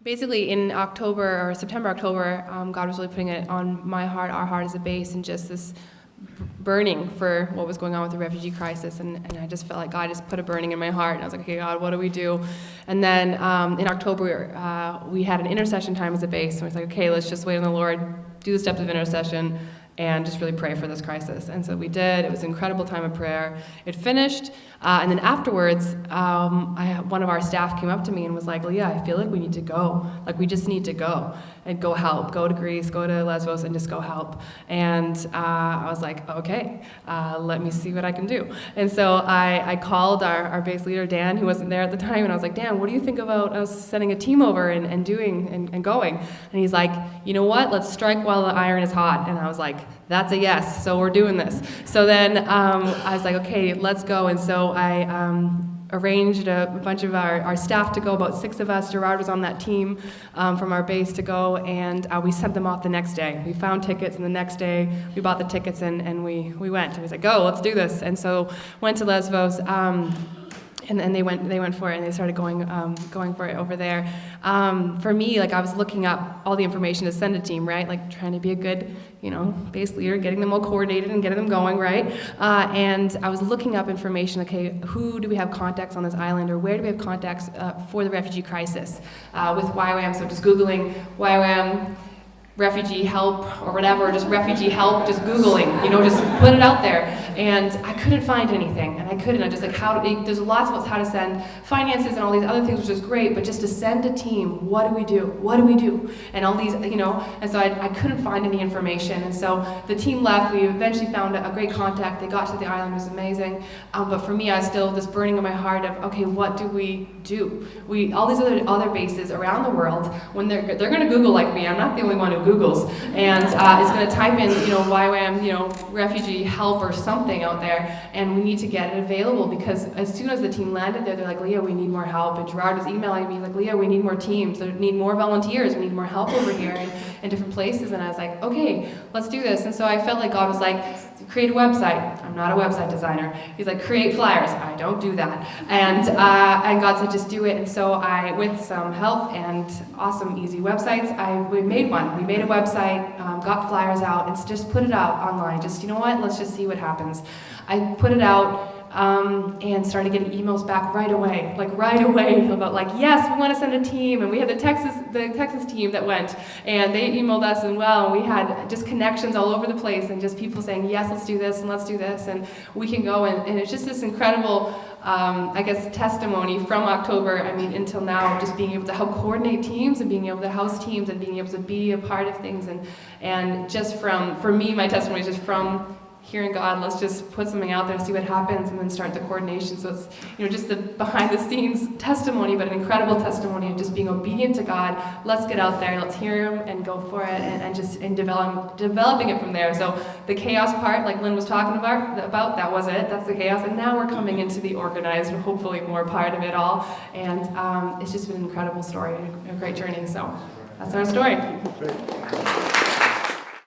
basically in October or September, October, God was really putting it on my heart, our heart as a base, and just this burning for what was going on with the refugee crisis, and I just felt like God just put a burning in my heart, and I was like, okay, God, what do we do? And then in October, we had an intercession time as a base, and we was like, okay, let's just wait on the Lord, do the steps of intercession, and just really pray for this crisis. And so we did. It was an incredible time of prayer. It finished, and then afterwards, one of our staff came up to me and was like, Leah, I feel like we need to go. Like, we just need to go and go help. Go to Greece, go to Lesbos, and just go help. And I was like, okay, let me see what I can do. And so I called our base leader, Dan, who wasn't there at the time, and I was like, Dan, what do you think about us sending a team over and doing and going? And he's like, you know what? Let's strike while the iron is hot. And I was like, that's a yes, so we're doing this. So then I was like, okay, let's go. And so I arranged a bunch of our staff to go, about 6 of us. Gerard was on that team from our base to go, and we sent them off the next day. We found tickets, and the next day we bought the tickets, and we went. And we was like, go, let's do this. And so went to Lesbos. And they went for it, and they started going for it over there. For me, like, I was looking up all the information to send a team, right? Like, trying to be a good, base leader, getting them all coordinated and getting them going, right? And I was looking up information, okay, who do we have contacts on this island, or where do we have contacts for the refugee crisis with YWAM? So just Googling YWAM, refugee help or whatever, just refugee help, just Googling, just put it out there. And I couldn't find anything, and I just like, there's lots of how to send finances and all these other things, which is great, but just to send a team, what do we do? And all these, and so I couldn't find any information. And so the team left. We eventually found a great contact. They got to the island. It was amazing. But for me, I was still this burning in my heart of, okay, what do we do? All these other bases around the world, when they're going to Google like me, I'm not the only one who Googles, and is going to type in, YWAM, refugee help or something out there, and we need to get it available, because as soon as the team landed there, they're like, Leah, we need more help. And Gerard was emailing me like, Leah, we need more teams. We need more volunteers. We need more help over here in different places. And I was like, okay, let's do this. And so I felt like God was like, create a website. I'm not a website designer. He's like, create flyers. I don't do that. And God said, just do it. And so with some help and awesome, easy websites, we made one. We made a website, got flyers out, and just put it out online. Just, let's just see what happens. I put it out, and started getting emails back right away, about like, yes, we want to send a team. And we had the Texas team that went, and they emailed us as well. And we had just connections all over the place, and just people saying, yes, let's do this, and let's do this, and we can go. And it's just this incredible, testimony from October, until now, just being able to help coordinate teams and being able to house teams and being able to be a part of things. And just for me, my testimony is just from hearing God, let's just put something out there and see what happens, and then start the coordination. So it's, just the behind the scenes testimony, but an incredible testimony of just being obedient to God. Let's get out there, let's hear Him and go for it, and just developing it from there. So the chaos part, like Lynn was talking about, that was it. That's the chaos. And now we're coming into the organized, hopefully more part of it all. And it's just been an incredible story, a great journey. So that's our story.